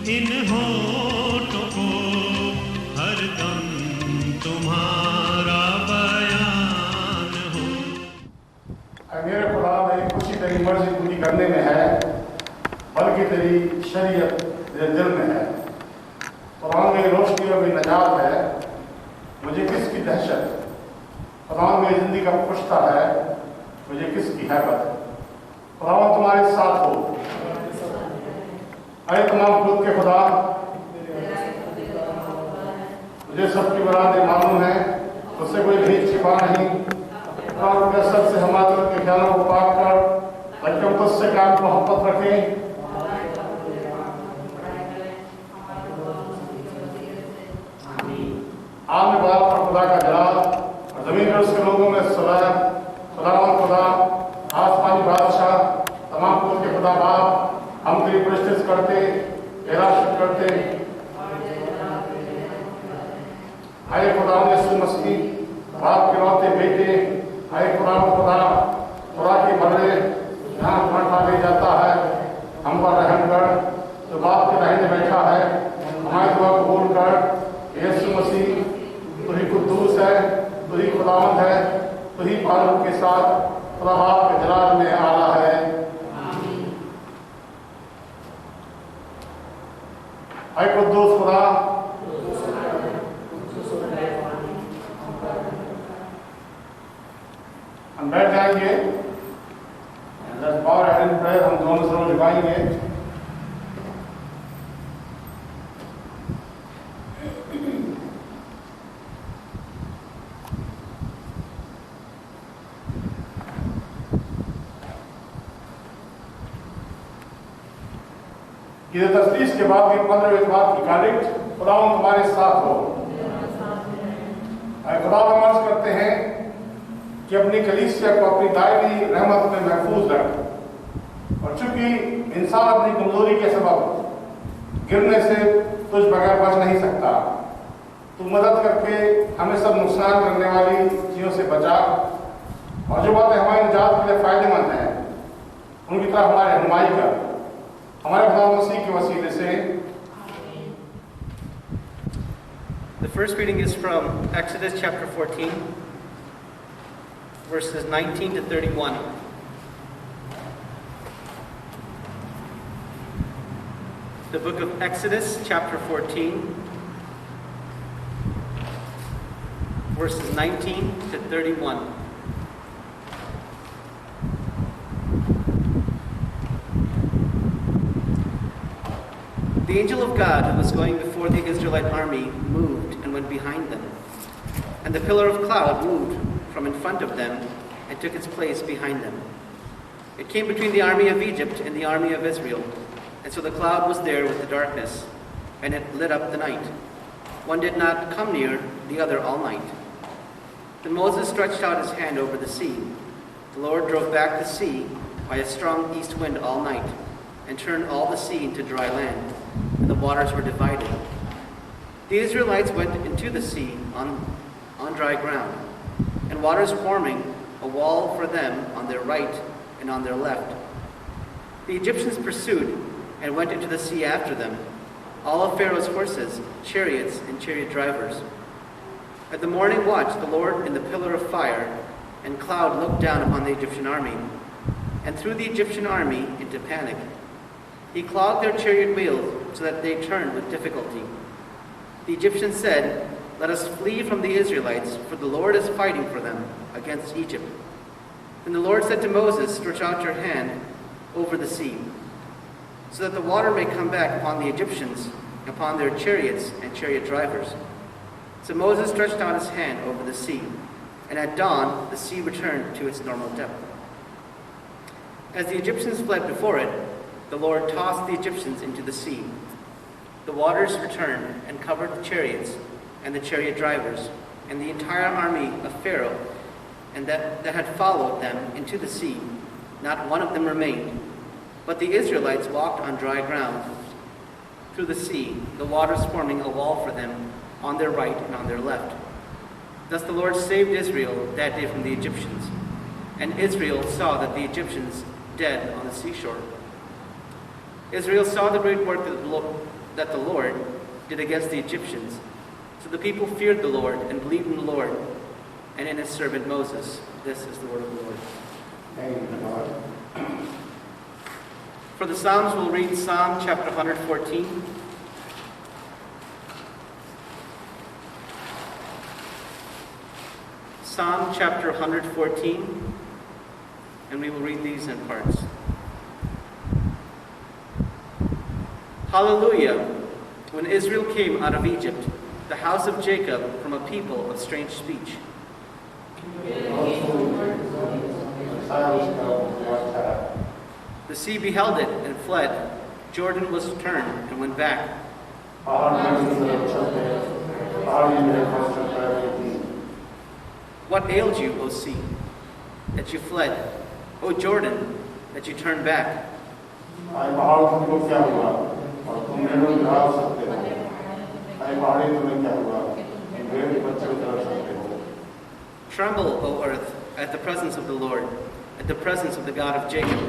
इन होठों को हरदम तुम्हारा बयान हो। मेरे खुदा नहीं खुशी तेरी मर्जी पूरी करने में है, बल्कि तेरी शरीयत तेरे दिल में है। कुरान में रोशनी और भी नजात है, मुझे किसकी दहशत। कुरान में जिंदगी का पुश्ता है, मुझे किसकी हैबत। कुरान तुम्हारे साथ हो। अरे तमाम खुद के खुदा, मुझे सबकी बरादरी मालूम है, उससे कोई भेद छिपा नहीं। कुरान के असर से हमारे के ख्यालों को पाक कर, ताकि हम तुझसे क्या मोहब्बत रखें। आम बात पर खुदा का जलाल और जमीन पर उसके लोगों में सलाम। खुदावन खुदा, आसमानी बादशाह, तमाम खुद के खुदा बाप, हम तेरी प्रशंसा करते, तेरा शुक्र करते। आए खुदा यीशु मसीह, बाप के लौटे बेटे, आए खुदा खुदा, खुदा के बदले यहाँ बढ़ता ले जाता है। हम पर रहम कर, जो बाप के दाहिने बैठा है, हमारी दुआ कबूल कर। यीशु मसीह, तू ही कुद्दूस है, तू ही खुदावंद है, तू ही पालक के साथ खुदा बाप के जलाल में आला है। आए कुद्दूस खुदा, हम बैठ जाएंगे। हम दोनों सरों झुकाएंगे। ये तस्लीस के बाद की 15वें इतवार की तारीख, खुदावंद तुम्हारे साथ हो। खुदा हम अर्ज करते हैं कि अपनी कलीसिया को अपनी दायरी रहमत में महफूज रख। और चूंकि इंसान अपनी कमजोरी के सबब गिरने से तुझ बगैर बच नहीं सकता, तू मदद करके हमें सब नुकसान करने वाली चीजों से बचा, और जो बातें हमारी निजात के लिए फायदेमंद हैं उनकी तरफ हमारी रहनुमाई कर। हमारे खुदा मसीह के वसीले से। The first reading is from Exodus chapter 14, verses 19 to 31. The book of Exodus chapter 14, verses 19 to 31. The angel of God who was going before the Israelite army moved and went behind them. And the pillar of cloud moved from in front of them and took its place behind them. It came between the army of Egypt and the army of Israel. And so the cloud was there with the darkness, and it lit up the night. One did not come near the other all night. Then Moses stretched out his hand over the sea. The Lord drove back the sea by a strong east wind all night, and turned all the sea into dry land, and the waters were divided. The Israelites went into the sea on dry ground, and waters forming a wall for them on their right and on their left. The Egyptians pursued and went into the sea after them, all of Pharaoh's horses, chariots, and chariot drivers. At the morning watch, the Lord in the pillar of fire and cloud looked down upon the Egyptian army, and threw the Egyptian army into panic. He clogged their chariot wheels so that they turned with difficulty. The Egyptians said, "Let us flee from the Israelites, for the Lord is fighting for them against Egypt." Then the Lord said to Moses, "Stretch out your hand over the sea, so that the water may come back upon the Egyptians, upon their chariots and chariot drivers." So Moses stretched out his hand over the sea, and at dawn the sea returned to its normal depth. As the Egyptians fled before it, the Lord tossed the Egyptians into the sea. The waters returned and covered the chariots and the chariot drivers and the entire army of Pharaoh, and that had followed them into the sea. Not one of them remained. But the Israelites walked on dry ground through the sea, the waters forming a wall for them on their right and on their left. Thus the Lord saved Israel that day from the Egyptians, and Israel saw that the Egyptians dead on the seashore. Israel saw the great work that that the Lord did against the Egyptians. So the people feared the Lord and believed in the Lord and in his servant Moses. This is the word of the Lord. Thank you, Lord. For the Psalms, we'll read Psalm chapter 114. Psalm chapter 114, and we will read these in parts. Hallelujah! When Israel came out of Egypt, the house of Jacob from a people of strange speech. The sea beheld it and fled. Jordan was turned and went back. What ailed you, O sea, that you fled? O Jordan, that you turned back? Tremble, O earth, at the presence of the Lord, at the presence of the God of Jacob.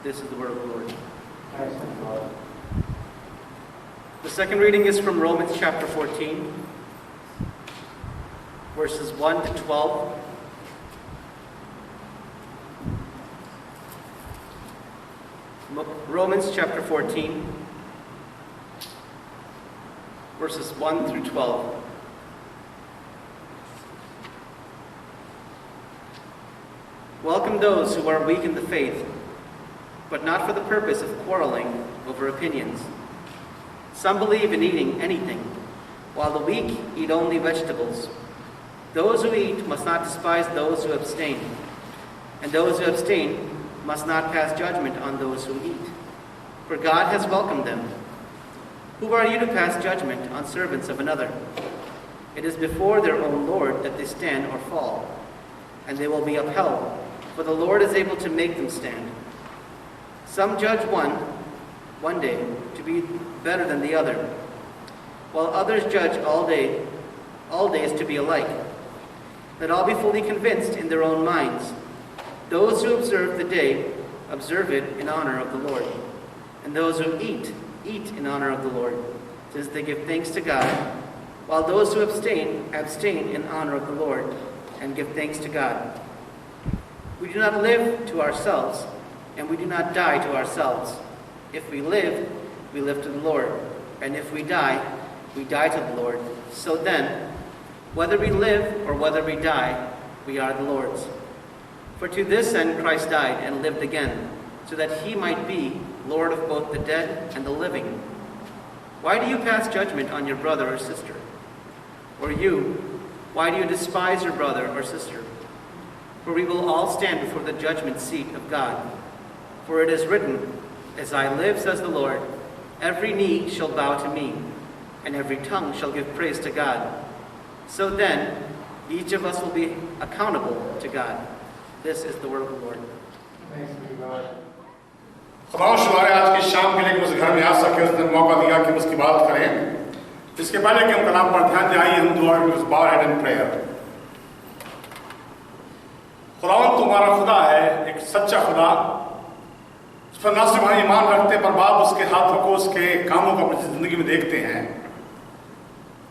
This is the word of the Lord. The second reading is from Romans chapter 14, verses 1 to 12. Romans chapter 14, verses 1 through 12. Welcome those who are weak in the faith, but not for the purpose of quarreling over opinions. Some believe in eating anything, while the weak eat only vegetables. Those who eat must not despise those who abstain, and those who abstain must not pass judgment on those who eat, for God has welcomed them. Who are you to pass judgment on servants of another? It is before their own Lord that they stand or fall, and they will be upheld, for the Lord is able to make them stand. Some judge one day to be better than the other, while others judge all days to be alike. Let all be fully convinced in their own minds. Those who observe the day, observe it in honor of the Lord. And those who eat in honor of the Lord, since they give thanks to God, while those who abstain in honor of the Lord, and give thanks to God. We do not live to ourselves, and we do not die to ourselves. If we live to the Lord, and if we die to the Lord. So then, whether we live or whether we die, we are the Lord's. For to this end Christ died and lived again, so that he might be Lord of both the dead and the living. Why do you pass judgment on your brother or sister? Or you, why do you despise your brother or sister? For we will all stand before the judgment seat of God. For it is written, "As I live, says the Lord, every knee shall bow to me, and every tongue shall give praise to God." So then, each of us will be accountable to God. This is the word of the Lord. खुदा शुक्र है आज की शाम के लिए कि उस घर में आ सके, उसने मौका दिया कि उसकी बात करें। इसके पहले कि हम कलाम पर ध्यान दें, आइए हम दुआ में bow head in prayer। खुदावंद तुम्हारा खुदा है, एक सच्चा खुदा, उस पर न सिर्फ हम ईमान रखते पर बाप उसके हाथों को, उसके कामों को अपनी जिंदगी में देखते हैं।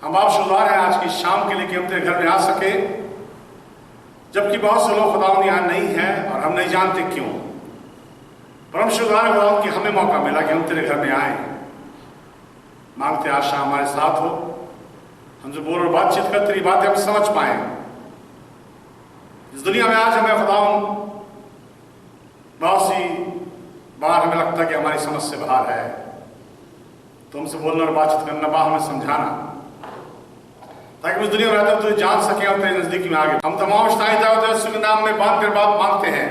हम आप शुक्र हैं आज की शाम के लिए कि हम तेरे घर में आ सके, जबकि बहुत से लोग खुदावंद यहाँ नहीं हैं और हम नहीं जानते क्यों। पर हम शुक्र है खुदावंद कि हमें मौका मिला कि हम तेरे घर में आए। मांगते आशा हमारे साथ हो, हम जो बोल और बातचीत कर तेरी बातें हम समझ पाए। इस दुनिया में आज हमें खुदावंद बहुत सी बार हमें लगता है कि हमारी समझ से बाहर है। तुमसे बोलना और बातचीत करना, बा हमें समझाना, ताकि इस दुनिया में रहते हुए तुझे जान सके और तेरे नजदीक में आगे। हम तमाम इस्ताई के नाम में बात कर बात मांगते हैं।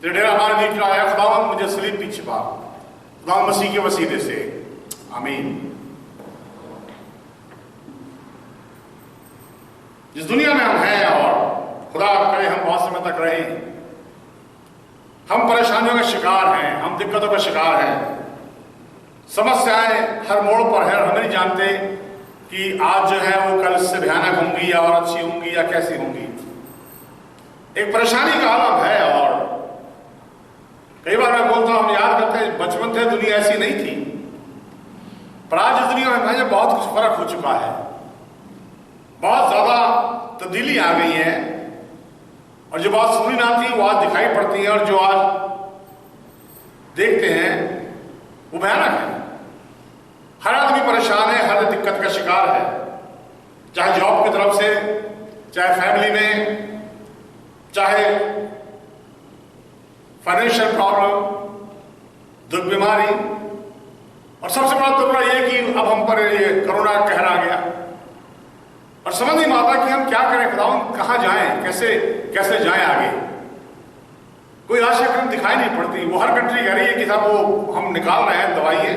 तेरे डेरा हमारे दिख रहा है खुदावंद, मुझे सलीब की छिपा खुदावंद मसीह के वसीले से, आमीन। जिस दुनिया में हम हैं और खुदा करे हम बहुत समय तक रहे, हम परेशानियों का शिकार हैं, हम दिक्कतों का शिकार हैं, समस्याएं हर मोड़ पर है और हम नहीं जानते कि आज जो है वो कल से भयानक होंगी या और अच्छी होंगी या कैसी होंगी। एक परेशानी का आलम है और बचपन थे दुनिया ऐसी नहीं थी, पर आज इस दुनिया में बहुत कुछ फर्क हो चुका है, बहुत ज्यादा तब्दीली आ गई है, और जो बात सुनी ना थी वो आज दिखाई पड़ती है, और जो आज देखते हैं वो भयानक है। हर आदमी परेशान है, हर दिक्कत का शिकार है, चाहे जॉब की तरफ से, चाहे फैमिली में, चाहे फाइनेंशियल प्रॉब्लम, दुख बीमारी, और सबसे बड़ा दुख यह कि अब हम पर ये कोरोना कहर आ गया और समझ नहीं आता कि हम क्या करें, खुदावंद कहां जाएं, कैसे जाएं आगे। कोई आशा किरण दिखाई नहीं पड़ती। वो हर कंट्री कह रही है कि साहब वो हम निकाल रहे हैं दवाइयां,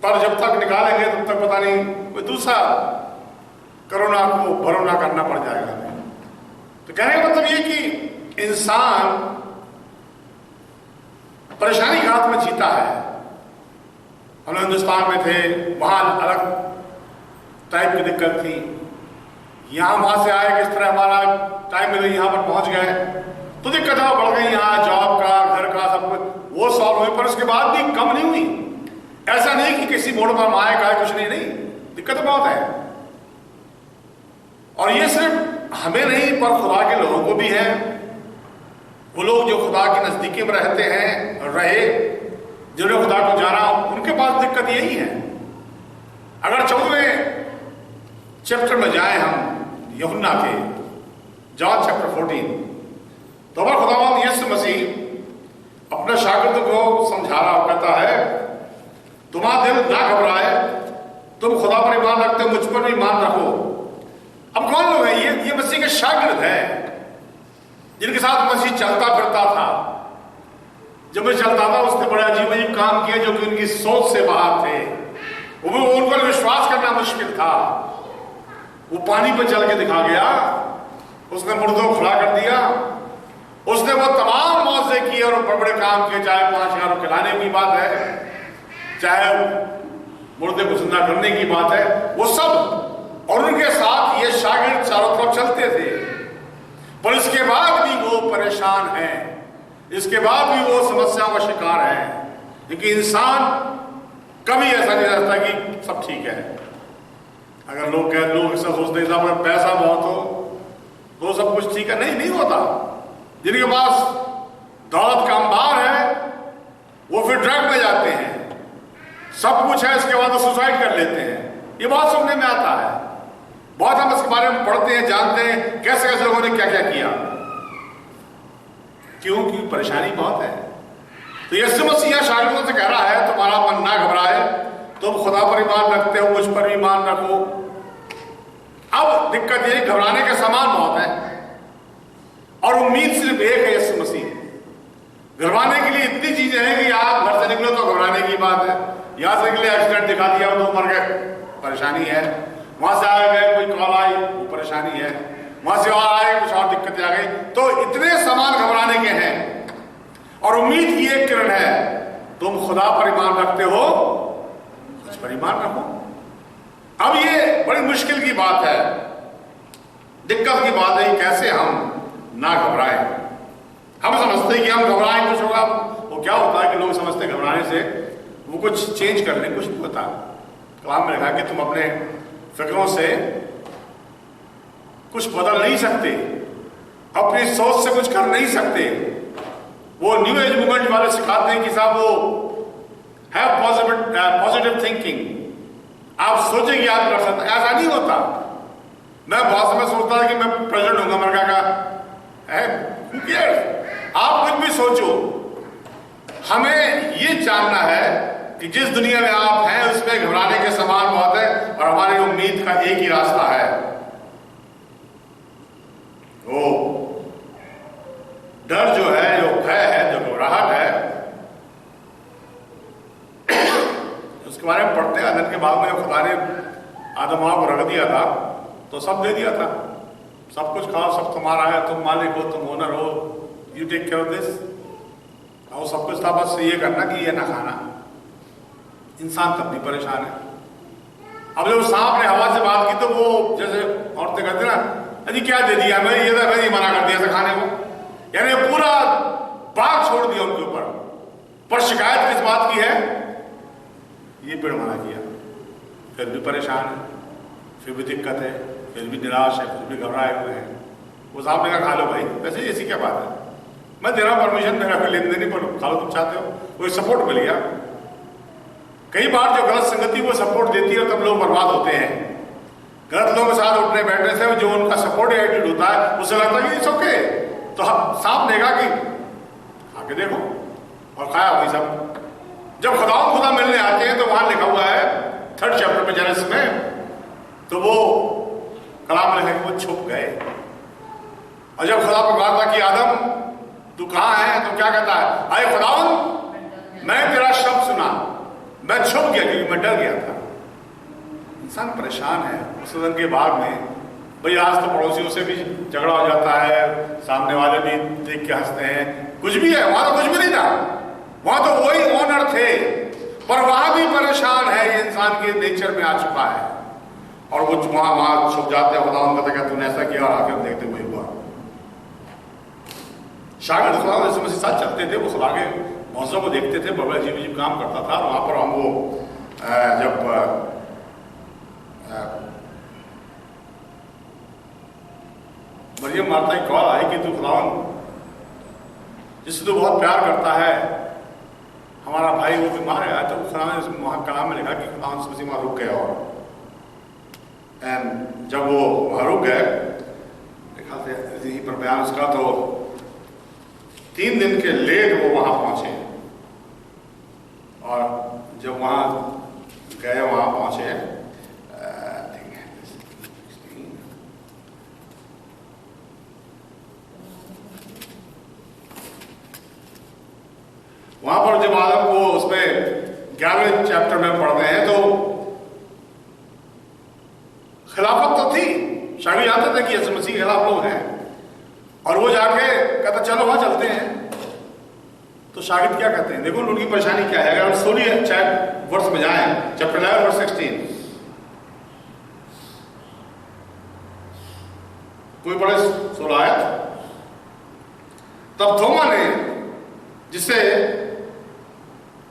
पर जब तक निकालेंगे तब तक पता नहीं कोई दूसरा कोरोना को भरोना करना पड़ जाएगा। तो कहने का मतलब ये कि इंसान परेशानी के हाथ में जीता है। हम लोग हिंदुस्तान में थे, वहां अलग टाइप की दिक्कत थी, यहां वहां से आए कि इस तरह हमारा टाइम मिले, यहां पर पहुंच गए तो दिक्कतें बढ़ गई, यहाँ जॉब का, घर का, सब कुछ वो सॉल्व हुई, पर उसके बाद भी कम नहीं हुई। ऐसा नहीं कि किसी मोड़ पर हम आए कहा कुछ नहीं, दिक्कतें बहुत है। और ये सिर्फ हमें नहीं पर खुदा के लोगों को भी है। वो लोग जो खुदा के नजदीकी में रहते हैं, रहे, जिन्होंने खुदा को जाना, उनके पास दिक्कत यही है। अगर 14वें चैप्टर में जाए हम यूहन्ना के, जॉन चैप्टर 14, तो हमारा खुदावंद यीशु मसीह अपने शागिर्दों को समझा रहा कहता है, तुम्हारा दिल ना घबराए, तुम खुदा पर ईमान रखते हो, मुझ पर भी ईमान रखो। अब कौन लोग हैं ये मसीह के शागिर्द हैं, जिनके साथ मसीह चलता फिरता था। जब मैं चलता था उसने बड़े अजीब अजीब काम किए जो कि उनकी सोच से बाहर थे, वो उन पर विश्वास करना मुश्किल था। वो पानी पर चल के दिखा गया, उसने मुर्दों को खड़ा कर दिया, उसने वो तमाम मौजे किए और बड़े बड़े काम किए, चाहे 5,000 खिलाने की बात है, चाहे मुर्दे को जिंदा करने की बात है, वो सब। और उनके साथ ये शागिर्द चारों तरफ चलते थे, पर इसके बाद भी वो परेशान हैं, इसके बाद भी वो समस्याओं का शिकार है। क्योंकि इंसान कभी ऐसा नहीं रहता कि सब ठीक है। अगर लोग ऐसा सोचते हैं अगर पैसा बहुत हो तो सब कुछ ठीक है, नहीं होता। जिनके पास दौलत का अंबार है वो फिर ड्रग में जाते हैं, सब कुछ है, इसके बाद वो सुसाइड कर लेते हैं। ये बहुत सुनने में आता है, बहुत हम इसके बारे में पढ़ते हैं, जानते हैं कैसे कैसे लोगों ने क्या क्या किया। क्योंकि परेशानी बहुत है। तो यीशु मसीह शागिर्दों से कह रहा है, तुम्हारा मन ना घबराए, तुम खुदा पर ईमान रखते हो, मुझ पर ईमान रखो। अब दिक्कत ये घबराने के सामान बहुत है और उम्मीद सिर्फ एक है, यीशु मसीह। घबराने के लिए इतनी चीजें हैं कि आप घर से निकलो तो घबराने की बात है, यहां से निकले एक्सीडेंट दिखा दिया तो मर गए, परेशानी है। वहां से आ गए, कोई कॉल आई, वो परेशानी है। वहां से और आए, कुछ और दिक्कतें आ गई। तो इतने सामान घबराने के हैं और उम्मीद की एक किरण है, तुम खुदा पर ईमान रखते हो, मुझ पर ईमान रखो। अब ये बड़ी मुश्किल की बात है, दिक्कत की बात है, कैसे हम ना घबराएं। हम समझते हैं कि हम घबराएं कुछ होगा, वो क्या होता है कि लोग समझते हैं घबराने से वो कुछ चेंज कर लें, कुछ नहीं होता। कलाम में लिखा कि तुम अपने फिक्रों से कुछ बदल नहीं सकते, अपनी सोच से कुछ कर नहीं सकते। वो न्यू एज मूवमेंट वाले सिखाते हैं कि साहब वो है पॉजिटिव थिंकिंग, आप सोचेंगे आप कर सकते। ऐसा नहीं होता। मैं बहुत समय सोचता था कि मैं प्रेसिडेंट होऊंगा अमेरिका का, है आप कुछ भी सोचो, हमें ये जानना है कि जिस दुनिया में आप हैं उसमें घबराने के समान बहुत है और हमारी उम्मीद का एक ही रास्ता है, वो डर जो है, जो भय है, जो घबराहट है, उसके बारे में पढ़ते हैं। अदन के बाद में खुदा ने आदम को रख दिया था तो सब दे दिया था, सब कुछ खाओ, सब तुम्हारा है, तुम मालिक हो, तुम ओनर हो, you take care of this, और सब कुछ था, बस ये करना कि ये ना खाना। इंसान तब भी परेशान है। अब जब सांप ने हवा से बात की तो वो जैसे औरतें कहते ना, अजी क्या दे दिया, मैं ये मना कर दिया था खाने को, यानी पूरा बाग छोड़ दिया उनके ऊपर। पर शिकायत बात की है, ये पेड़ मना किया, फिर भी परेशान है, फिर भी दिक्कत है, फिर भी निराश है, फिर भी घबराए हुए हैं। वो साहब ने कहा खा लो भाई, वैसे ऐसी क्या बात है, मैं दे रहा हूँ परमिशन, मेरा कोई लेन देन नहीं, पर खा लो तुम चाहते हो। कोई सपोर्ट मिल गया। कई बार जो गलत संगति वो सपोर्ट देती है तब लोग बर्बाद होते हैं। गलत लोगों के साथ उठने बैठने से जो उनका सपोर्ट एटीट्यूड होता है उससे लगता है कि इट्स ओके, तो साहब ने कहा कि आके देखो, और खाया वही सब। जब खुदा मिलने आते हैं तो वहां लिखा हुआ है 3rd चैप्टर में जेनेसिस में, तो वो कलाम लिखा कि वो छुप गए। और जब खुदा को कहा था कि आदम तू कहां है, तो क्या कहता है, अरे खुदावन मैं तेरा शब्द सुना, मैं छुप गया क्योंकि मैं डर गया था। इंसान परेशान है उस दिन के बाद में। भाई आज तो पड़ोसियों से भी झगड़ा हो जाता है, सामने वाले भी देख के हंसते हैं, कुछ भी है, वहां तो कुछ भी नहीं था, वहां तो वही ऑनर थे, पर वहां भी परेशान है, ये इंसान के नेचर में आ चुका है। और वो वहां छुप जाते हैं, खुदा कहता है तूने ऐसा किया, और आगे हम देखते हुए हुआ। शागिर्द खुदा यीशु मसीह साथ चलते थे, वो खुदा के मौजों को देखते थे, बड़ा अजीब अजीब काम करता था। वहां पर हम वो जब मरियम माता की कॉल आई कि तू खुदावन जिससे तू बहुत प्यार करता है, हमारा भाई वो बीमार है, तो खुदा ने वहां कलाम में लिखा कि खुदावन यीशु मसीह वहां रुक गए। और एंड जब वो वहां रुक गए, लिखा था यहीं पर बयान उसका, तो 3 दिन के लेट वो वहां पहुंचे। और जब वहां गए, वहां पहुंचे, वहां पर जब आदम को उसमें 11वें चैप्टर में पढ़ते हैं तो खिलाफत तो थी, शागिर्द जानते थे कि यीशु मसीह के खिलाफ लोग हैं, और वो जाके कहता चलो वहां चलते हैं। तो शागिर्द क्या कहते हैं, देखो उनकी परेशानी क्या है। अगर 16 वर्ष में जाएं, चैप्टर 11 वर्स 16, कोई बड़े 16 आयत। तब थोमा ने, जिसे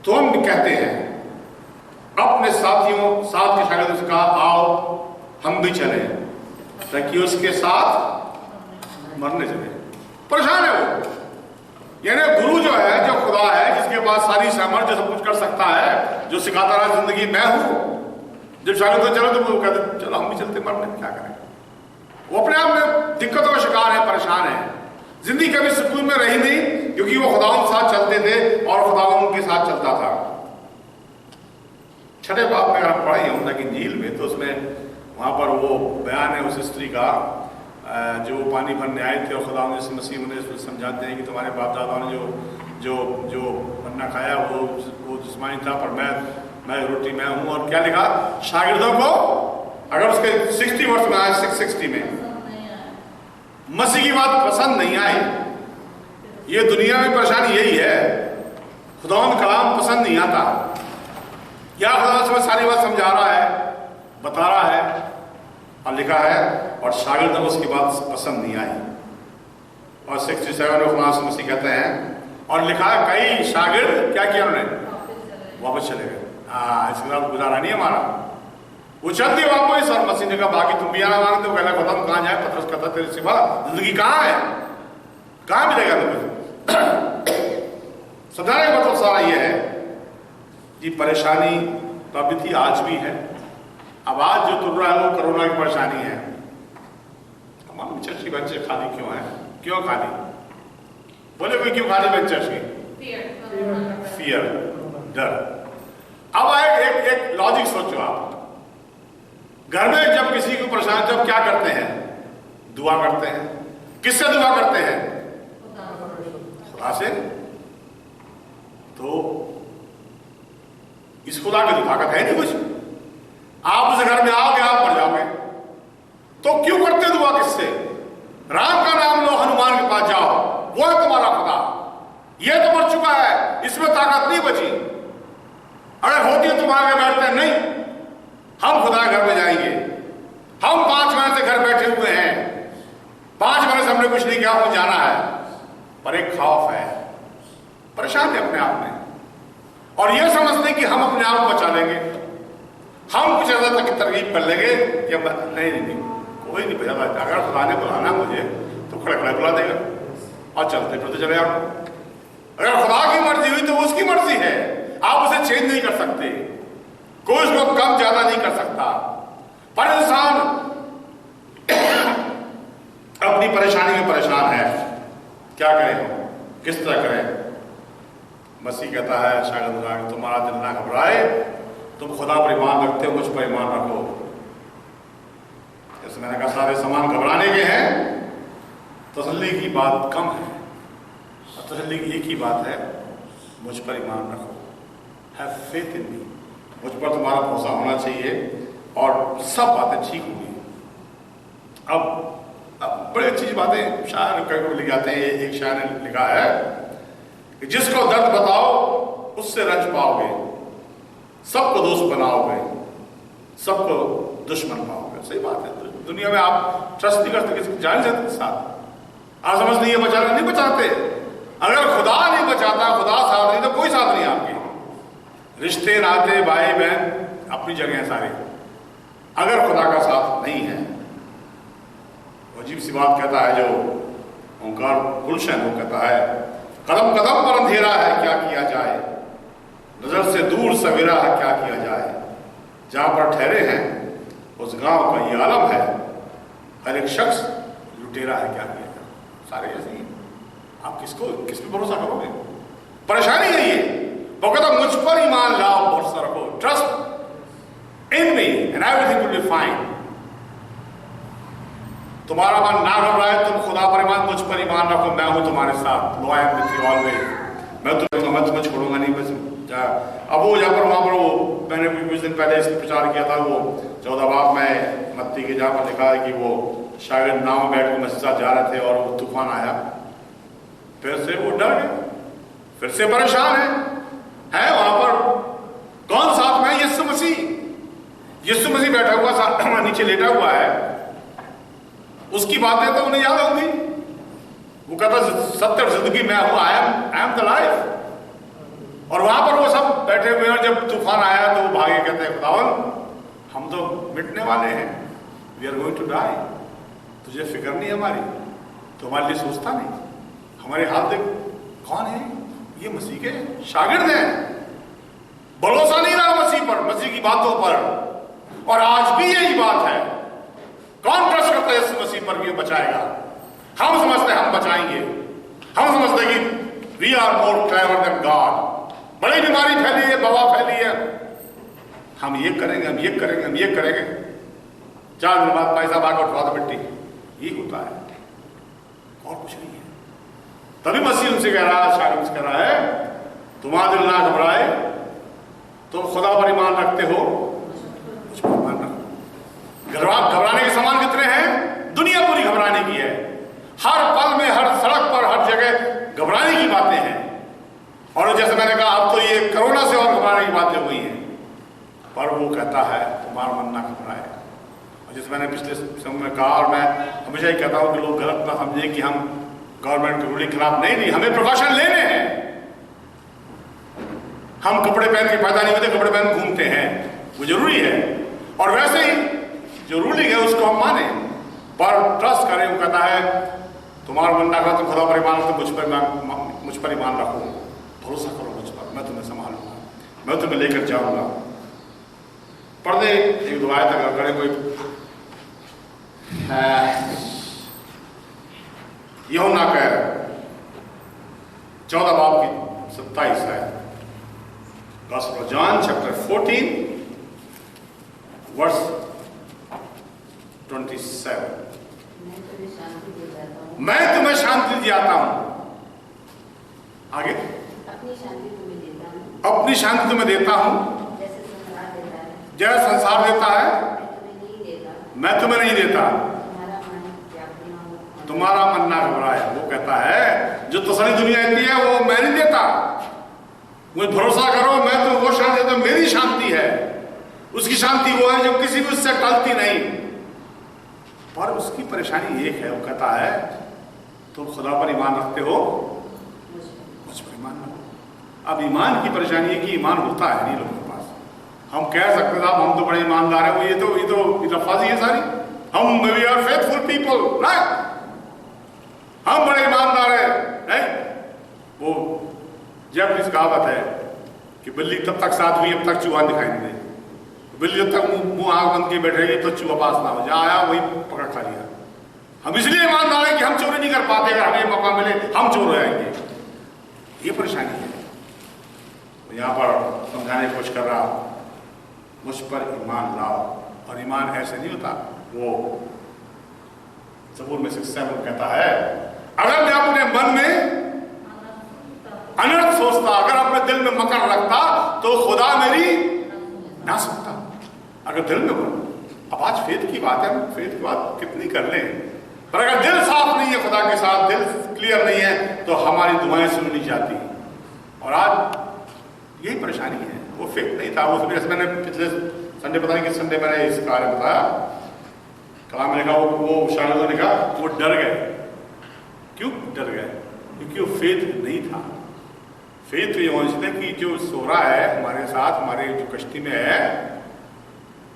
थोम कहते हैं, अपने साथियों साथ के शागिर्दों से कहा आओ हम भी चले, ताकि उसके साथ मरने चले। परेशान है वो, यानी गुरु जो है, जो खुदा है, जिसके पास सारी सामर्थ्य सब कुछ कर सकता है, जो सिखाता रहा जिंदगी मैं हूं, जब शागिर्द तो चलो तो वो कहते चलो हम भी चलते, मरने क्या करें। वो अपने आप में दिक्कतों का शिकार है, परेशान है, जिंदगी कभी सुकून में रही नहीं, क्योंकि वो खुदावन के साथ चलते थे और खुदावन उनके साथ चलता था। 6ठे बाब में अगर हम पढ़े होता कि इंजील में, तो उसमें वहां पर वो बयान है उस स्त्री का जो पानी भरने आए थे, और खुदावन यीशु मसीह उन्हें समझाते हैं कि तुम्हारे बाप दादाओं ने जो मन्ना खाया वो जिस्मानी था, पर मैं रोटी मैं हूं। और क्या लिखा शागिर्दों को, अगर उसके 60 वर्ष में आए, 660 में मसीह की बात पसंद नहीं आई। ये दुनिया में परेशानी यही है, खुदावंद कलाम पसंद नहीं आता, या खुदा समझ सारी बात समझा रहा है, बता रहा है, और लिखा है, और शागिर्द को उसकी बात पसंद नहीं आई। और 67 में खुदा मसीह कहते हैं, और लिखा है कई शागिर्द क्या किया उन्होंने, वापस चले गए। इसके साथ गुजारा नहीं हमारा। वो चलती वापस, और मसीह ने कहा बाकी तुम भी आना मांगते हो, कहना खुदा कहाँ जाए, पतरस कहता तेरे सिवा जिंदगी कहाँ है, कहाँ मिलेगा तुम्हें। समझाने का मतलब सारा ये है कि परेशानी तो अभी थी, आज भी है। अब आज जो तुल रहा है वो कोरोना की परेशानी है। हमारे चर्च की बेंच खाली क्यों है, क्यों खाली, बोले कोई क्यों खाली बेंच चर्च की, फियर, डर। अब एक लॉजिक सोचो आप, घर में जब किसी को परेशान, जब क्या करते हैं, दुआ करते हैं। किससे दुआ करते हैं, खुदा से। तो इस खुदा की तो ताकत है नहीं कुछ, आप उस घर में आओगे आप मर जाओगे, तो क्यों करते दुआ किससे, राम का नाम लो, हनुमान के पास जाओ, वो है तुम्हारा खुदा। ये तो मर चुका है, इसमें ताकत नहीं बची। अगर होती है तुम आगे बैठते नहीं, हम खुदा घर में जाएंगे। हम 5 महीने से घर बैठे हुए हैं, 5 महीने से हमने कुछ नहीं किया, हमें जाना है, पर एक खौफ है, परेशान है अपने आप में। और यह समझते कि हम अपने आप को बचा लेंगे, हम कुछ ऐसा तक तरकीब कर लेंगे कि नहीं, कोई नहीं बचा। अगर खुदा ने बुलाना मुझे तो खड़े खड़े बुला देगा और चलते फिरते चले आओ। अगर खुदा की मर्जी हुई तो उसकी मर्जी है, आप उसे चेंज नहीं कर सकते, कोई उसको कम ज्यादा नहीं कर सकता। पर इंसान अपनी परेशानी में परेशान है, क्या करें, किस तरह करें। मसीह कहता है शायद तुम्हारा दिल ना घबराए, तुम खुदा पर ईमान रखते हो, मुझ पर ईमान रखो। जैसे मैंने कहा सारे सामान घबराने के हैं, तसल्ली की बात कम है, और तसल्ली की एक ही बात है, मुझ पर ईमान रखो, हैव फेथ इन मी, मुझ पर तुम्हारा भरोसा होना चाहिए और सब बातें ठीक होंगी। अब बड़ी अच्छी बातें शायर कभी लिख जाते हैं। एक शायर ने लिखा है कि जिसको दर्द बताओ उससे रंज पाओगे, सबको दोस्त बनाओगे, सबको दुश्मन पाओगे। सही बात है, दुनिया में आप ट्रस्ट नहीं करते, किसी जा नहीं सकते साथ। आप समझ नहीं है बचाना, नहीं बचाते। अगर खुदा नहीं बचाता, खुदा साथ नहीं, तो कोई साथ नहीं आपके। रिश्ते नाते भाई बहन अपनी जगह हैं सारे, अगर खुदा का साथ नहीं है। अजीब सी बात कहता है जो ओंकार गुलशन, वो कहता है कदम कदम पर अंधेरा है क्या किया जाए, नजर से दूर सवेरा है क्या किया जाए, जहां पर ठहरे हैं उस गांव का ये आलम है, हर एक शख्स लुटेरा है क्या किया जाए। सारे ऐसे ही, आप किस पे भरोसा करोगे? परेशानी है ये। वो कहता मुझ पर ईमान लाओ, भरोसा रखो, trust in me and everything will be fine. तुम्हारा मन ना घबराए, तुम खुदा पर ईमान, मुझ पर ईमान रखो, मैं हूं तुम्हारे साथ, लो I am with you always. मैं तुम्हें छोड़ूंगा नहीं। बस अब वो जहाँ पर वहां पर वो मैंने कुछ दिन पहले इसका प्रचार किया था, वो 14 बाब में मत्ती के, जहाँ पर लिखा है कि वो शायद नाव में बैठ के मस्जिद जा रहे थे और वो तूफान आया, फिर से वो डर गए, फिर से परेशान है वहां पर कौन साथ में? यीशु मसीह। यीशु मसीह बैठा हुआ साथ नीचे लेटा हुआ है, उसकी बातें तो उन्हें याद होंगी। वो कहता सत्य और जिंदगी मैं हूं, आई एम द लाइफ। और वहां पर वो सब बैठे हुए हैं, जब तूफान आया तो वो भागे, कहते हैं खुदावन हम तो मिटने वाले हैं, we are going to die, तुझे फिक्र नहीं हमारी, तो हमारे लिए सोचता नहीं। हमारे हाथ देख, कौन है ये? मसीह के शागिर्द हैं। भरोसा नहीं रहा मसीह पर, मसीह की बातों पर। और आज भी यही बात है, कौन ट्रस्ट करता है इस मसीह पर कि बचाएगा? हम समझते हम बचाएंगे, हम समझते कि we are more clever than God. बड़ी बीमारी फैली है, वबा फैली है, हम ये करेंगे, हम ये करेंगे, हम ये करेंगे, 4 दिन बाद पैसा भाग उठवा दो मिट्टी, ये होता है और कुछ नहीं है। तभी मसीह उनसे कह रहा है, शायद कह रहा है तुम्हारा दिल ना घबराए, तुम खुदा पर ईमान रखते हो, मुझ पर ईमान रखो। घबराने के समान कितने हैं? दुनिया पूरी घबराने की है, हर पल में, हर सड़क पर, हर जगह घबराने की बातें हैं। और जैसे मैंने कहा, अब तो ये कोरोना से और घबराने की बातें हुई हैं, पर वो कहता है तुम्हारा मन ना घबराए। और जैसे मैंने पिछले समय में कहा, और मैं हमेशा ही कहता हूं कि लोग गलत ना समझे कि हम गवर्नमेंट के रूलिंग के खिलाफ, नहीं, हमें प्रिकॉशन लेने हैं। हम कपड़े पहन के पैदा नहीं होते, कपड़े पहन घूमते हैं, वो जरूरी है। और वैसे ही जो रूलिंग है उसको हम माने, पर ट्रस्ट करें। वो कहता है तुम्हारा मन ना कहा तुम खुदा पर ईमान रखो, मुझ पर ईमान रखो, भरोसा करो मुझ पर, मैं तुम्हें संभालूंगा, मैं तुम्हें लेकर जाऊंगा। पर्दे एक दुआएं तक करें कोई। यूहन्ना का 14 बाब की 27 है, Gospel of John chapter 14 verse 27। मैं तुम्हें शांति दिलाता हूं, आगे अपनी शांति तुम्हें देता हूं, अपनी शांति तुम्हें देता हूं, जैसे संसार देता है, जैसा संसार देता है मैं तुम्हें नहीं देता, मैं तुम्हारा मन ना घबराए। वो कहता है जो तसल्ली दुनिया देती है वो मैं नहीं देता, मुझे भरोसा करो, मैं तो वो शांति देता, मेरी शांति है। उसकी शांति वो है जो किसी भी उससे टलती नहीं। पर उसकी परेशानी एक है, वो कहता है तुम खुदा पर ईमान रखते हो, मुझ पर ईमान रखो। अब ईमान की परेशानी है कि ईमान होता है नहीं लोगों के पास। हम कह सकते थे हम तो बड़े ईमानदार हैं, वो ये तो लफाजी है सारी, हम we are faithful people, right, हम बड़े ईमानदार हैं, नहीं। वो जैपनीज कहावत है कि बिल्ली तब तक साथ हुई जब तक चूहा दिखाई नहीं दे। बिल्ली जब तक मुंह आग बंद के बैठेगी तो चूहा पास ना हो, जहां आया वही पकड़ खा लिया। हम इसलिए ईमानदार हैं कि हम चोरी नहीं कर पाते, अगर हमें मौका मिले हम चोर हो जाएंगे। ये परेशानी है। यहां पर समझाने की कोशिश कर रहा, मुझ पर ईमान लाओ। और ईमान ऐसे नहीं होता, वो ज़बूर में 67 कहता है, अगर मैं अपने मन में अनर्थ सोचता, अगर अपने दिल में मकर रखता तो खुदा मेरी ना सुनता। अगर दिल में अब आज फेथ की बात है, फेथ की बात कितनी कर लें, पर अगर दिल साफ नहीं है खुदा के साथ, दिल क्लियर नहीं है, तो हमारी दुआएं सुनी नहीं जाती। और आज यही परेशानी है। वो फेथ नहीं था, वो मैंने पिछले संडे पता नहीं कि संडे मैंने इस कार्य बताया, कलाम ने कहा वो शागिर्दों ने कहा वो डर गए। क्यों डर गए? क्योंकि वो फेथ नहीं था। फेथ ये समझते कि जो सो रहा है हमारे साथ, हमारे जो कश्ती में है,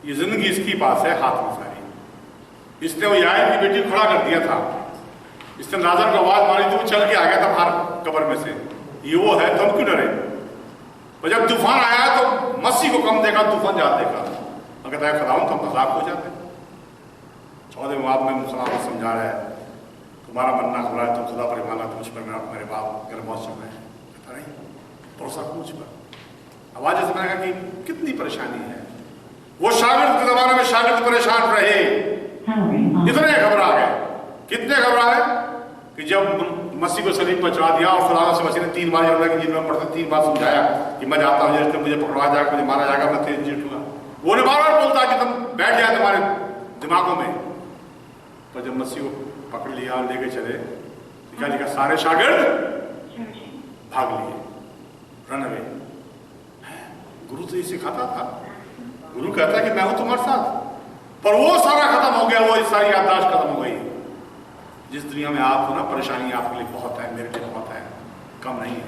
ये जिंदगी इसकी पास है हाथ में सारी। इसने वो यार की बेटी को खड़ा कर दिया था, इसने नाजर को आवाज मारी तो वो चल के आ गया था बाहर कब्र में से। ये वो है, तुम क्यों डरे? और जब तूफान आया तो मसीह को कम देखा, तूफान ज्यादा देखा। अगर तय खदाऊं तो मजाक हो जाते। 14वें बाब में मुसलमान समझा रहा है, तुम्हारा बनना खुला है, तुम खुदा पर ईमान लाओ, मुझ पर मेरे बाप मेरे बहुत समय है, कहता नहीं भरोसा मुझ पर। आवाज ऐसे मैंने कहा कि कितनी परेशानी है। वो शागिर्द के जमाने में शागिर्द परेशान रहे, इतने घबरा गए। कितने घबरा गए कि जब मसीह को सलीब पर चढ़ा दिया और खुदा से मसीह ने 3 बार पढ़ते 3 बार समझाया कि मैं जाता हूँ, जिसने मुझे पकड़वा जाएगा, मुझे मारा जाएगा, मैं तेज जीतूंगा। वो ने बार-बार बोलता कि तुम बैठ जाए तुम्हारे दिमागों में। पर जब मसीह को पकड़ लिया और लेके चले, लिखा लिखा सारे शागिर्द भाग लिए, रन अवे। गुरु तो ये सिखाता था, गुरु कहता है कि मैं हूं तुम्हारे साथ, पर वो सारा खत्म हो गया, वो सारी याददाश्त खत्म हो गई। जिस दुनिया में आप हो ना, परेशानी आपके लिए बहुत है, मेरे लिए बहुत है, कम नहीं है।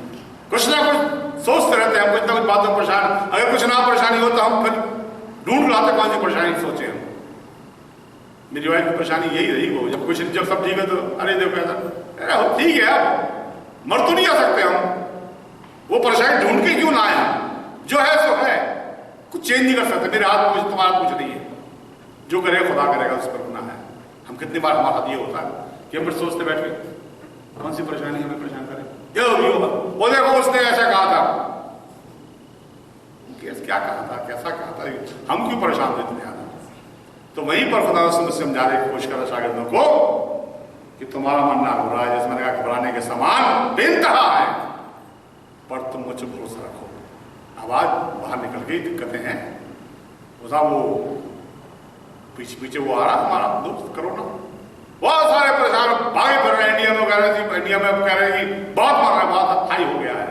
कुछ ना कुछ सोचते रहते हैं, कुछ ना कुछ बातों में परेशान। अगर कुछ ना परेशानी हो तो हम फिर ढूंढ लाते कौन सी परेशानी सोचे हम। मेरी वाइफ की परेशानी यही रही, वो जब सब ठीक है तो अरे देखो ऐसा ठीक है, अब मर तो नहीं आ सकते हम, वो परेशानी ढूंढ के क्यों ना आए, जो है सो है, कुछ चेंज नहीं कर सकते। मेरे हाथ में कुछ, तुम्हारा कुछ नहीं है, जो करेगा खुदा करेगा, उस पर गुनाह है। हम कितनी बार हमारा ये होता है कि हम फिर सोचते बैठे कौन सी परेशानी हमें परेशान करे, वो देखो उसने ऐसा कहा था, क्या कहा था, कैसा कहा था, हम क्यों परेशान थे इतने ज्यादा। तो वहीं पर खुदा समझाने की कोशिश करा शागिर्दों को कि तुम्हारा मन ना हो रहा है, जैसे मैंने कहा घबराने के समान बेइंतहा है, पर तुम मुझ पर भरोसा रखो। आवाज बाहर निकल गई, दिक्कतें हैं, वो पीछे पीछे वो आ रहा हमारा दोस्त कोरोना, बहुत सारे परेशान भागे फिर रहे। इंडिया में कह रहे थे, इंडिया में कह रहे कि बहुत मार रहा है, बहुत हाई हो गया है,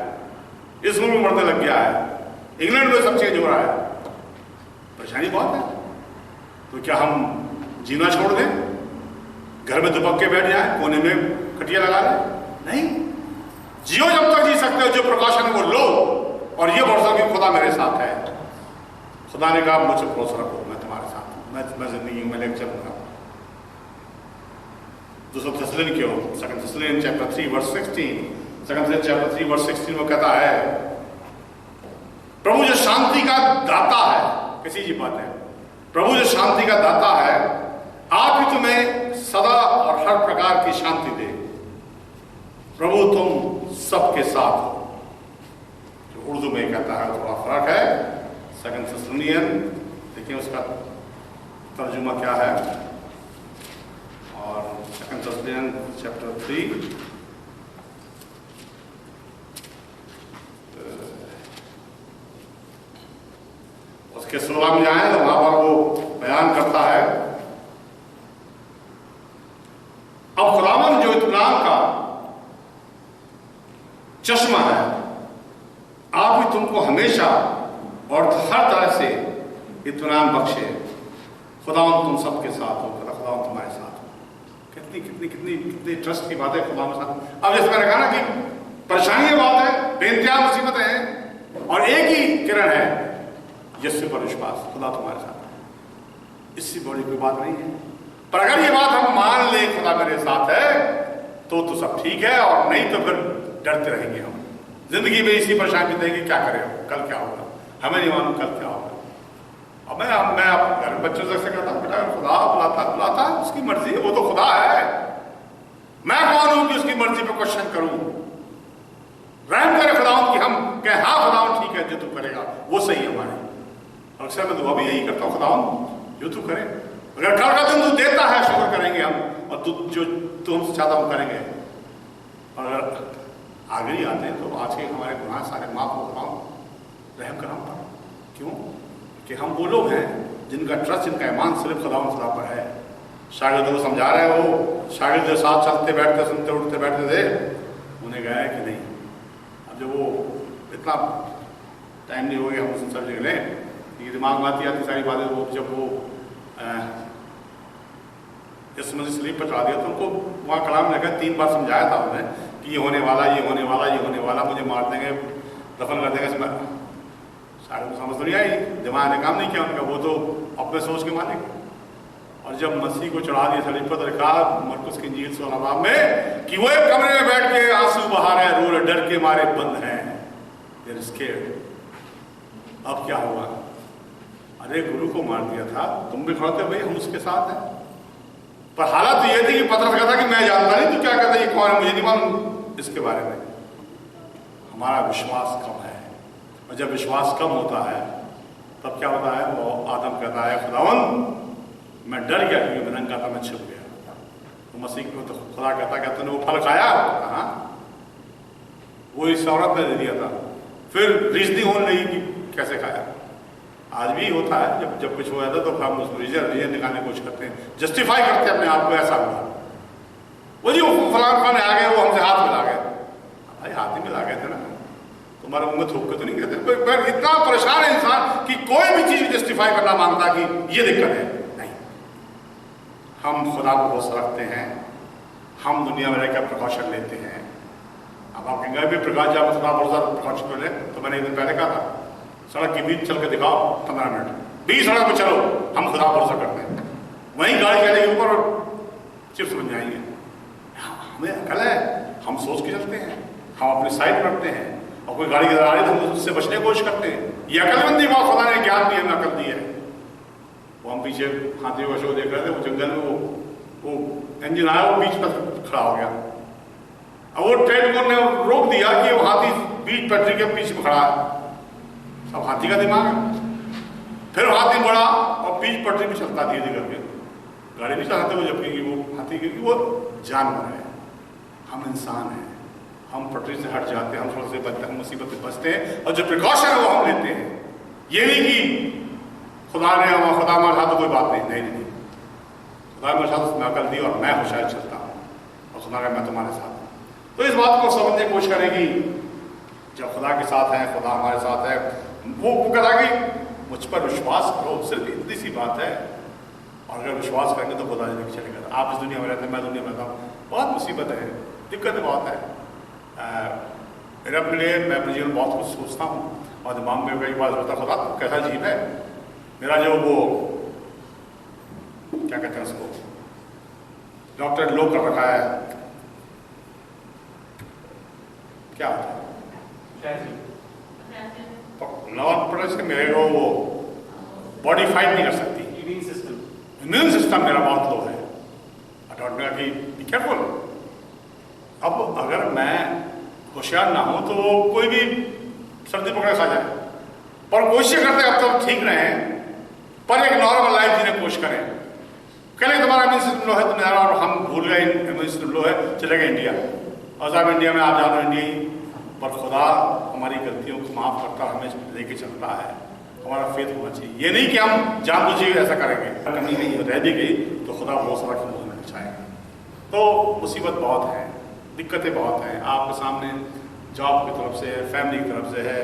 इस मुल्क में मरने लग गया है, इंग्लैंड में सब चेंज हो रहा है, परेशानी बहुत है। तो क्या हम जीना छोड़ दें, घर में दुबक के बैठ जाए, कोने में खटिया लगा लें? नहीं, जियो जब तक जी सकते हो, जो प्रिकॉशन वो लो, और ये भरोसा कि खुदा मेरे साथ है। खुदा ने कहा मुझसे भरोसा रखो, मैं तुम्हारे साथ हूं, मैं जिंदगी में लेकर चलूंगा। दूसरा थेसलोनिकियों, 2 Thessalonians chapter 3 verse 16, 2 Thessalonians chapter 3 verse 16 में कहता है, प्रभु जो शांति का दाता है, कैसी जी बात है, प्रभु जो शांति का दाता है, आप ही तुम्हें सदा और हर प्रकार की शांति दे। प्रभु तुम सबके साथ हो। जो उर्दू में कहता है थोड़ा फर्क है, 2 Thessalonians, देखिए उसका तर्जुमा क्या है, और 2 Thessalonians chapter 3 उसके 16 में आए तो वहां पर वो बयान करता है, अब खुदावन जो इत्मीनान का चश्मा है, आप ही तुमको हमेशा और हर तरह से इत्मीनान बख्शे। खुदावन तुम सबके साथ हो, खुदावन तुम्हारे साथ हो। कितनी कितनी कितनी कितनी ट्रस्ट की बात है खुदा के साथ। अब जैसे मैंने कहा ना कि परेशानी बहुत है, बेइंतहा मुसीबतें हैं, यीशु पर विश्वास, खुदा तुम्हारे साथ है, इससे बड़ी कोई बात नहीं है। पर अगर ये बात हम मान ले खुदा मेरे साथ है तो सब ठीक है, और नहीं तो फिर डरते रहेंगे हम जिंदगी में, इसी परेशानी में देंगे क्या करें, कल क्या होगा, हमें नहीं मालूम कल क्या होगा। और मैं घर बच्चों से कहता हूँ, बेटा खुदा बुलाता उसकी मर्जी है, वो तो खुदा है, मैं कौन हूं कि उसकी मर्जी पे क्वेश्चन करूं। रहम करे खुदावंद कि हम कहें हाँ खुदावंद ठीक है, जो तू करेगा वो सही है हमारे। अक्सर मैं दुआ भी यही करता हूँ, खुदावंद जो तू करे, अगर कल का दिन तू देता है शुक्र करेंगे हम, और तू हमसे चाहता हम करेंगे। और अगर आगे ही आते हैं तो आज के हमारे गुनाह सारे माफ हो पाओ, रहम कर हम पर। क्यों कि हम वो लोग हैं जिनका ट्रस्ट, जिनका ईमान सिर्फ खुदावंद खुदा पर है। शागिर्दों को समझा रहे हो, शागिर्द जो साथ चलते बैठते सुनते उठते बैठते थे, उन्हें गया है कि नहीं। अब जब वो इतना टाइम नहीं हो गया हम उस सब जगह लें, ये दिमाग में आती सारी बातें, वो जब वो इस मसीह स्लीप पर चढ़ा दिया तो उनको वहाँ कलाम ने 3 बार समझाया था उन्हें कि ये होने वाला, ये होने वाला, ये होने वाला, मुझे मार देंगे, दफन कर देंगे। सारे को समझ तो नहीं आई, दिमाग ने काम नहीं किया उनका, वो तो अपने सोच के माने। और जब मसीह को चढ़ा दिया सलीब पर, लिखा मरकुस की इंजील 16 बाब में कि वो एक कमरे में बैठ के आंसू बहा रहे हैं, रो रहे, डर के मारे बंद हैं, देयर स्केयर्ड। अब क्या हुआ? अरे गुरु को मार दिया था, तुम भी खड़े थे भाई, हम उसके साथ हैं। पर हालत तो ये थी कि पतरस कहता कि मैं जानता नहीं, तू क्या कहता, ये कौन है, मुझे नहीं मालूम इसके बारे में। हमारा विश्वास कम है, और जब विश्वास कम होता है तब क्या होता है? वो आदम कहता है खुदावंद मैं डर गया क्योंकि मैं नंगा था, मैं छिप गया। तो मसीह को तो खुदा कहता तूने वो फल खाया? हाँ, वो इस औरत ने दे दिया था। फिर रीजनिंग होने लगी कि कैसे खाया। आज भी होता है, जब कुछ हो जाता है तो हम उसको रीजन निकालने की कोशिश करते हैं, जस्टिफाई करते हैं अपने आप को, ऐसा हुआ वो जी वो फलान खाने आ गए, वो हमसे हाथ मिला गए। भाई हाथ ही मिला गए थे ना, तुम्हारे मुंह में थूक के तो नहीं कहते। पर इतना परेशान है इंसान कि कोई भी चीज जस्टिफाई करना मांगता कि ये दिक्कत है। नहीं, हम खुदा को भरोसा रखते हैं, हम दुनिया में रहकर प्रिकॉशन लेते हैं। अब आपके घर भी प्रकाश जब खुदा भरोसा प्रिकॉशन ले, तो मैंने एक दिन पहले कहा था सड़क के बीच चल के दिखाओ 15 मिनट, 20 सड़क पर चलो, हम खुदा भरोसा करते हैं। वहीं गाड़ी चलने के ऊपर चिप्स बन जाएंगे। हमें अकल है, हम सोच के चलते हैं, हम अपनी साइड रखते हैं, और कोई गाड़ी आ रही है तो हम उससे बचने की कोशिश करते हैं। ये अकलमंदी बात खुदा ने ज्ञान दी, हमें अकल दी है। वो हम पीछे हाथियों का शो देख रहे थे, वो जंगल में वो इंजन आया, वो बीच पर खड़ा हो गया। अब वो ट्रेन को ने रोक दिया कि वो हाथी बीच पटरी के पीछे खड़ा है। सब हाथी का दिमाग है। फिर हाथी बढ़ा और बीच पटरी पे चलता धीरे धीरे करके, गाड़ी नहीं चलाते वो, जबकि वो हाथी क्योंकि वो जानवर है, हम इंसान हैं, हम पटरी से हट जाते हैं, हम थोड़ा से बचते हैं, मुसीबत से बचते हैं, और जो प्रिकॉशन है वो हम लेते हैं। ये नहीं कि खुदा ने खुदा हमारे साथ तो कोई बात नहीं, नहीं खुदा मेरे साथ उसने अकल दी और मैं होशियार चलता हूँ, और खुदा का मैं तुम्हारे साथ हूँ। तो इस बात को समझने की कोशिश करेगी, जब खुदा के साथ है, खुदा हमारे साथ है, वो कहा कि मुझ पर विश्वास करो, सिर्फ इतनी सी बात है। और अगर विश्वास करेंगे तो खुदा लेके चलेगा। आप इस दुनिया में रहते हैं, मैं दुनिया में रहता हूँ, बहुत मुसीबत है, दिक्कतें बहुत है। मेरे अपने लिए मैं अपने जीवन बहुत कुछ सोचता हूँ, और दिमाग में कई बार होता खुदा कैसा अजीब है मेरा, जो वो क्या कहते हैं उसको, डॉक्टर लो कर रखा है, क्या होता है से मेरे को वो बॉडी फाइट नहीं कर सकती, इम्यून सिस्टम मेरा बहुत लो है। डॉक्टर कि बी केयरफुल। अब अगर मैं होशियार ना हूं तो कोई भी सर्दी पकड़ खा जाए, पर कोशिश करते अब तो ठीक रहे, पर एक नॉर्मल लाइफ जीने की कोशिश करें। कल तुम्हारा इम्यून सिस्टम लो है, तुम और हम भूल गए इम्यून सिस्टम लो है, चले गए इंडिया, और साहब इंडिया में आप जानो इंडिया ही, पर खुदा हमारी गलतियों को माफ करता, हमें लेके चलता है। हमारा फेथ होना चाहिए, ये नहीं कि हम जानबूझ ऐसा करेंगे, कमी नहीं रह दी गई तो खुदा बहुत सारा कि मुझे बचाएगा। तो मुसीबत बहुत है, दिक्कतें बहुत हैं आपके सामने, जॉब की तरफ से है, फैमिली की तरफ से है,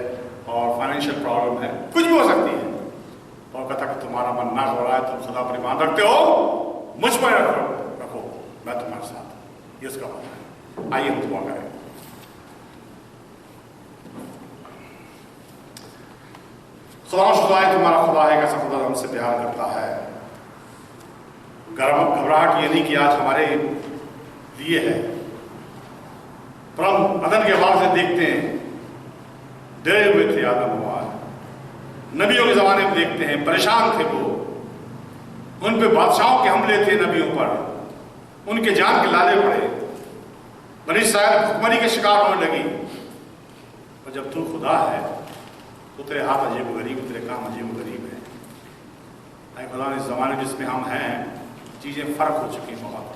और फाइनेंशियल प्रॉब्लम है, कुछ भी हो सकती है। और कहता कि तुम्हारा मन ना हो रहा है, तुम खुदा पर ईमान रखते हो, मुझ पर रखो, मैं तुम्हारे साथ, ये उसका मतलब है। आइए हम दुआ करें। खुदा शुदाए तुम्हारा खुदा है, कैसा खुदा हमसे प्यार करता है। घबराहट ये नहीं कि आज हमारे लिए है, पर हम अदन के बाद से देखते हैं डरे हुए थे आदम हवा। नबियों के ज़माने में देखते हैं परेशान थे वो, उन पे बादशाहों के हमले थे नबियों पर, उनके जान के लाले पड़े, बनी इस्राएल भुखमरी के शिकार होने लगी। और जब तू खुदा है तो तेरे हाथ अजीब गरीब, तेरे काम अजीब गरीब है। अरे खुदा ने इस ज़माने जिसमें हम हैं चीज़ें फ़र्क हो चुकी हैं बहुत।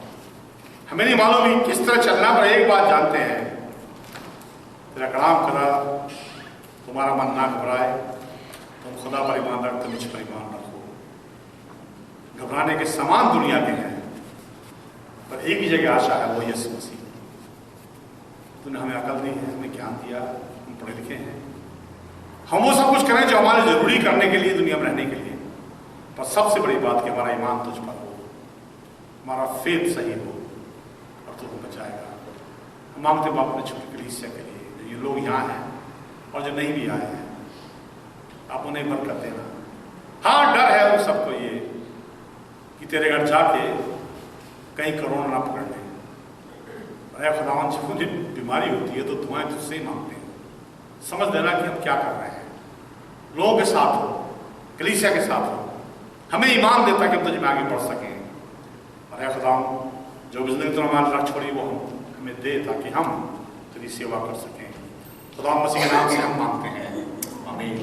हमें नहीं मालूम ही किस तरह चलना, पर एक बात जानते हैं, तेरा कलाम करा, तुम्हारा मन ना घबराए, तुम खुदा पर ईमान रखते, मुझ पर ईमान रखो। घबराने के समान दुनिया के हैं, पर एक ही जगह आशा है, वो यीशु मसीह। तूने हमें अकल दी है, हमें ज्ञान दिया, हम पढ़े लिखे हैं, हम वो सब कुछ करें जो हमारे जरूरी करने के लिए, दुनिया में रहने के लिए। पर सबसे बड़ी बात कि हमारा ईमान तुझ पर हो, हमारा फेथ सही हो, और तू हमें बचाएगा। हम मांगते बाप अपने छोटी कलीसिया के लिए, जो ये लोग यहाँ हैं और जो नहीं भी आए हैं, आप उन्हें बरकत देना। हाँ, डर है उन सबको ये कि तेरे घर जाके कहीं कोरोना ना पकड़ लें। अरे खुदावन जिसको बीमारी होती है तो दुआएं तुझसे ही मांगते हैं। समझ लेना कि हम क्या कर रहे हैं, लोगों के साथ हो, कलीसिया के साथ हो, हमें ईमान देता कि हम तुझे में आगे बढ़ सकें। अरे खुदावन जो भी जिंदगी तुमने हमारे रख छोड़ी वो हमें दे, ताकि हम तेरी सेवा कर सकें। खुदा मसीह के नाम से हम मांगते हैं, आमीन।